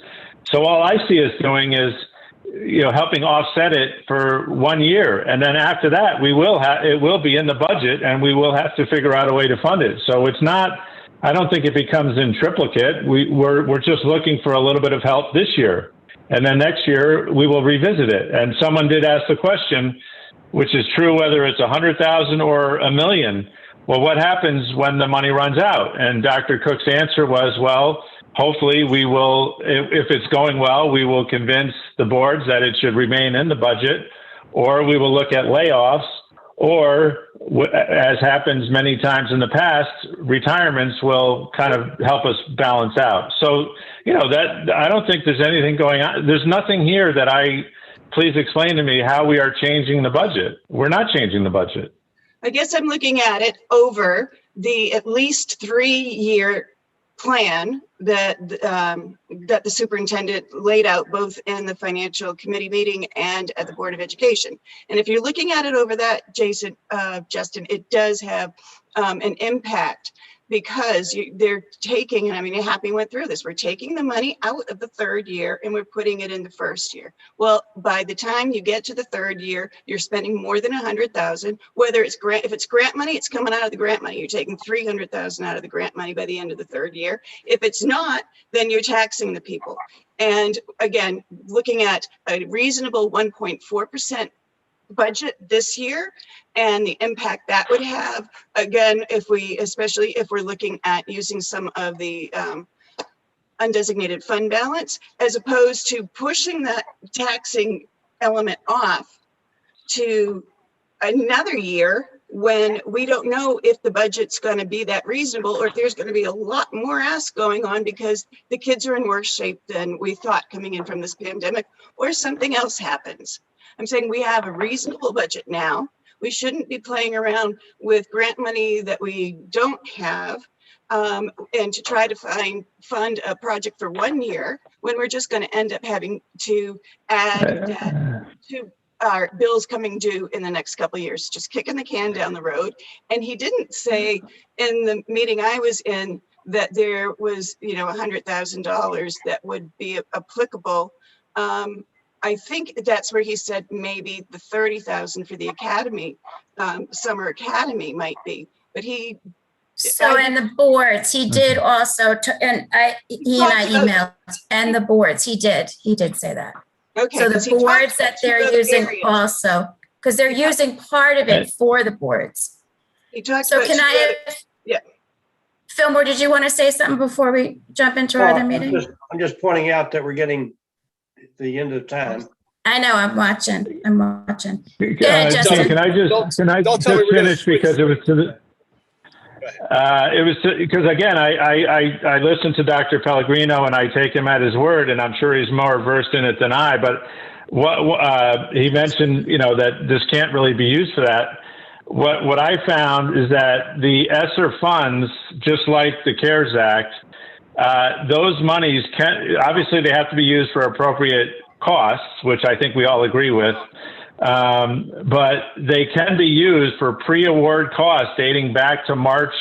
So all I see us doing is, helping offset it for 1 year. And then after that, it will be in the budget and we will have to figure out a way to fund it. So it's not, I don't think it becomes in triplicate. We're just looking for a little bit of help this year. And then next year we will revisit it. And someone did ask the question, which is true, whether it's 100,000 or $1 million. Well, what happens when the money runs out? And Dr. Cook's answer was, well, hopefully we will, if it's going well, we will convince the boards that it should remain in the budget, or we will look at layoffs, or as happens many times in the past, retirements will kind of help us balance out. So, that I don't think there's anything going on. There's nothing here please explain to me how we are changing the budget. We're not changing the budget. I guess I'm looking at it over the at least 3-year plan that the superintendent laid out both in the financial committee meeting and at the Board of Education. And if you're looking at it over that, Justin, it does have an impact, because they're taking, and I mean, Happy went through this, we're taking the money out of the 3rd year and we're putting it in the 1st year. Well, by the time you get to the 3rd year, you're spending more than 100,000, whether it's grant, if it's grant money, it's coming out of the grant money. You're taking 300,000 out of the grant money by the end of the 3rd year. If it's not, then you're taxing the people. And again, looking at a reasonable 1.4% budget this year and the impact that would have, again, especially if we're looking at using some of the undesignated fund balance, as opposed to pushing that taxing element off to another year when we don't know if the budget's going to be that reasonable, or if there's going to be a lot more ask going on because the kids are in worse shape than we thought coming in from this pandemic, or something else happens. I'm saying we have a reasonable budget now. We shouldn't be playing around with grant money that we don't have, and to try to fund a project for 1 year when we're just going to end up having to add that to our bills coming due in the next couple of years, just kicking the can down the road. And he didn't say in the meeting I was in that there was, $100,000 that would be applicable. I think that's where he said maybe the 30,000 for the academy, summer academy might be, but So in the boards, he did also, he and I emailed, and the boards, he did say that. Okay. So the boards that they're using areas. Also, because they're using part of it for the boards. He talked So about can I, yeah. Fillmore, did you want to say something before we jump into our other meeting? I'm just pointing out that we're getting the end of time. I know, I'm watching. Justin. Can I just Don't tell me we're gonna finish switch. because it was to the, it was because again, I listened to Dr. Pellegrino and I take him at his word, and I'm sure he's more versed in it than I. But what he mentioned, that this can't really be used for that. What I found is that the ESSER funds, just like the CARES Act, those monies obviously they have to be used for appropriate costs, which I think we all agree with. But they can be used for pre-award costs dating back to March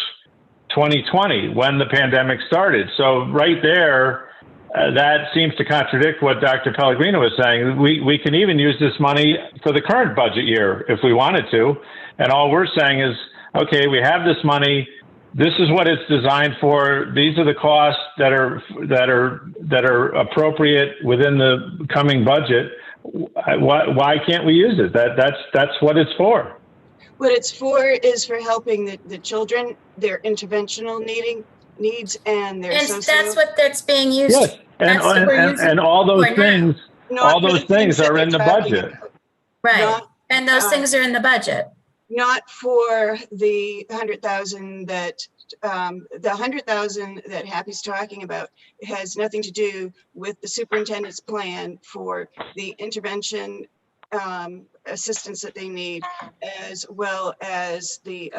2020 when the pandemic started. So right there, that seems to contradict what Dr. Pellegrino was saying. We can even use this money for the current budget year if we wanted to. And all we're saying is, okay, we have this money. This is what it's designed for. These are the costs that are appropriate within the coming budget. Why can't we use it? That's what it's for. What it's for is for helping the children, their interventional needs and their And socio. that's what that's being used. Yes, and all those for now. things, Not all for those things that are in the they're talking budget. about. Right. Not- And those things are in the budget. Not for the 100,000 that the 100,000 that Happy's talking about has nothing to do with the superintendent's plan for the intervention assistance that they need, as well as the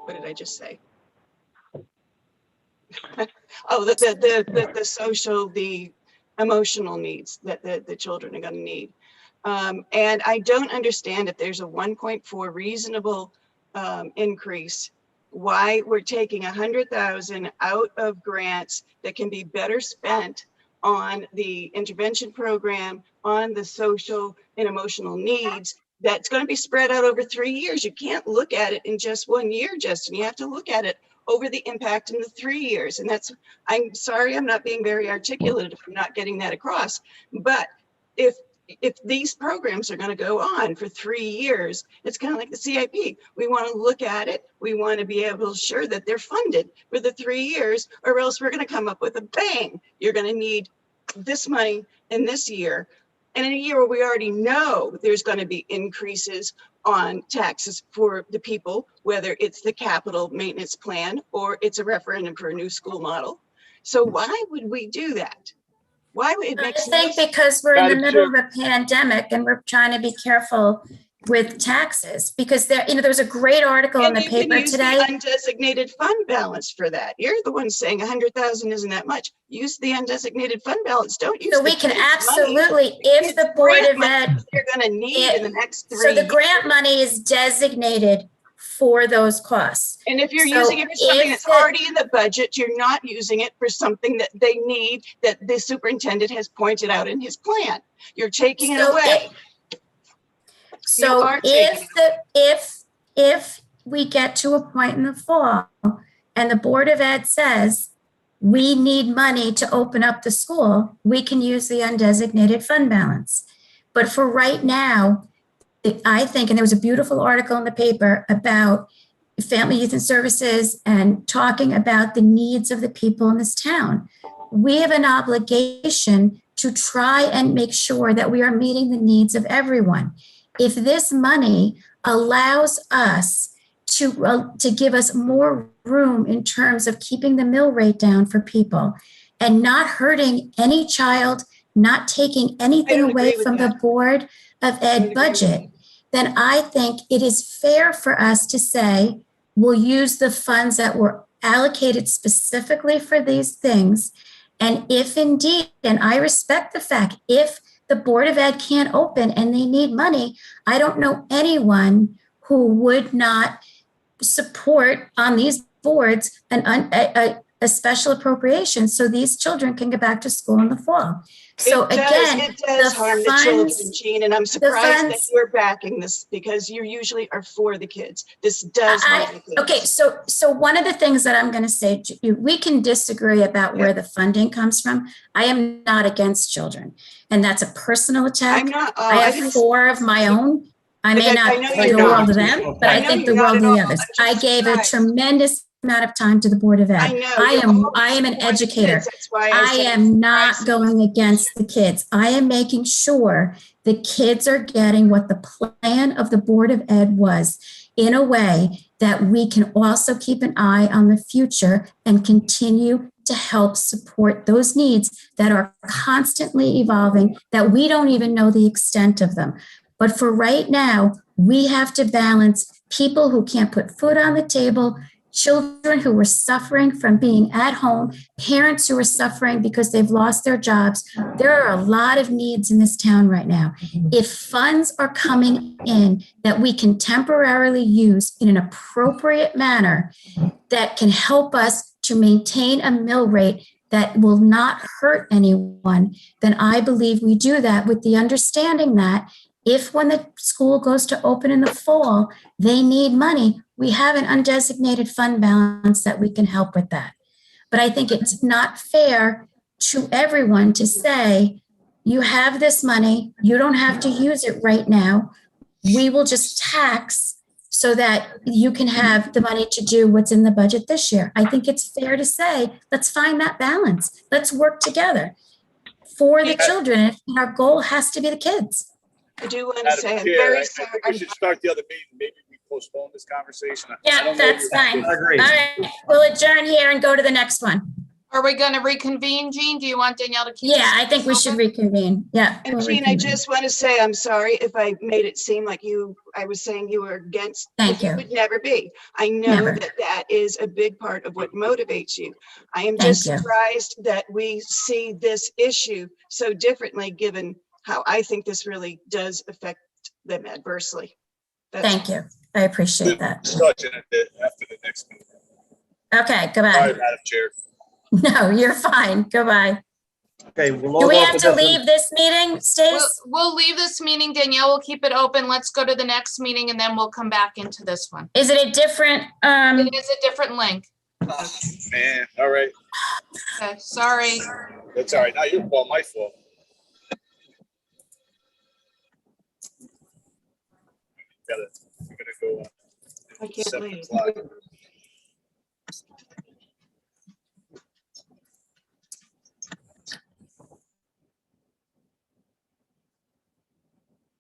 what did I just say? Oh, the social, the emotional needs that the children are going to need. And I don't understand if there's a 1.4 reasonable increase, why we're taking 100,000 out of grants that can be better spent on the intervention program, on the social and emotional needs. That's going to be spread out over 3 years. You can't look at it in just 1 year, Justin. You have to look at it over the impact in the 3 years. And that's, I'm sorry, I'm not being very articulate if I'm not getting that across. But if these programs are going to go on for 3 years, it's kind of like the CIP. We want to look at it. We want to be able to ensure that they're funded for the 3 years, or else we're going to come up with a bang. You're going to need this money in this year. And in a year where we already know there's going to be increases on taxes for the people, whether it's the capital maintenance plan or it's a referendum for a new school model. So why would we do that? Why would it I make think sense? because we're in the Madam middle Chair. of a pandemic and we're trying to be careful with taxes, because there was a great article in And the you can paper use the today. undesignated fund balance for that. You're the one saying 100,000 isn't that much. Use the undesignated fund balance. Don't use So the we can kids' money. absolutely, if It's the Board grant of money Ed, they're going to need in the next 3 so the years. grant money is designated for those costs. And if you're So using it for something if that's the- already in the budget, you're not using it for something that they need, that the superintendent has pointed out in his plan. You're taking it So away. So are taking if we get to a point in the fall and the Board of Ed says we need money to open up the school, we can use the undesignated fund balance. But for right now, I think, and there was a beautiful article in the paper about Family Youth and Services and talking about the needs of the people in this town. We have an obligation to try and make sure that we are meeting the needs of everyone. If this money allows us to give us more room in terms of keeping the mill rate down for people and not hurting any child, not taking anything don't away agree with from the that. Board of don't Ed agree with budget, then I think it is fair for us to say, we'll use the funds that were allocated specifically for these things. And if indeed, and I respect the fact, if the Board of Ed can't open and they need money, I don't know anyone who would not support on these boards a special appropriation so these children can go back to school in the fall. So It again, does the harm the children, funds- Jean, and I'm surprised that funds- you're backing this because you usually are for the kids. This does harm the kids. Okay, so one of the things that I'm going to say, we can disagree about where the funding comes from. I am not against children, and that's a personal attack. I'm not. I have 4 of my own. I may But not I know think you're the not. world of them, but I I know think you're the not world at of the all. others. I'm I just gave a surprised. tremendous amount of time to the Board of Ed. I know. I you're am an always for the educator. kids. That's why I said am not surprised. going against the kids. I am making sure the kids are getting what the plan of the Board of Ed was in a way that we can also keep an eye on the future and continue to help support those needs that are constantly evolving, that we don't even know the extent of them. But for right now, we have to balance people who can't put food on the table, children who are suffering from being at home, parents who are suffering because they've lost their jobs. There are a lot of needs in this town right now. If funds are coming in that we can temporarily use in an appropriate manner that can help us to maintain a mill rate that will not hurt anyone, then I believe we do that with the understanding that if when the school goes to open in the fall, they need money, we have an undesignated fund balance that we can help with that. But I think it's not fair to everyone to say, you have this money, you don't have to use it right now. We will just tax so that you can have the money to do what's in the budget this year. I think it's fair to say, let's find that balance. Let's work together for the children. And our goal has to be the kids. I do want to Madam say, I'm Chair, very I sorry. think we should start the other meeting. Maybe we postpone this conversation. I Yeah, don't know that's your- fine. I agree. All right, we'll adjourn here and go to the next one. Are we going to reconvene, Jean? Do you want Danielle to keep? Yeah, I think we should reconvene. Yeah. And we'll Jean, I reconvene. just want to say, I'm sorry if I made it seem like I was saying you were against. Thank you. Would never be. I know Never. that is a big part of what motivates you. I am Thank just you. surprised that we see this issue so differently, given how I think this really does affect them adversely. That's Thank you. I appreciate that. Discussion after the next meeting. Okay, Sorry, goodbye. Madam Chair. No, you're fine. Goodbye. Okay, we'll Do we log have off to of this one. leave this meeting, Stace? We'll leave this meeting. Danielle will keep it open. Let's go to the next meeting and then we'll come back into this one. Is it a different, It is a different link. Oh, man, all right. Okay, sorry. That's all right. Not your fault, my fault. We gotta go. I can't 7 leave. o'clock.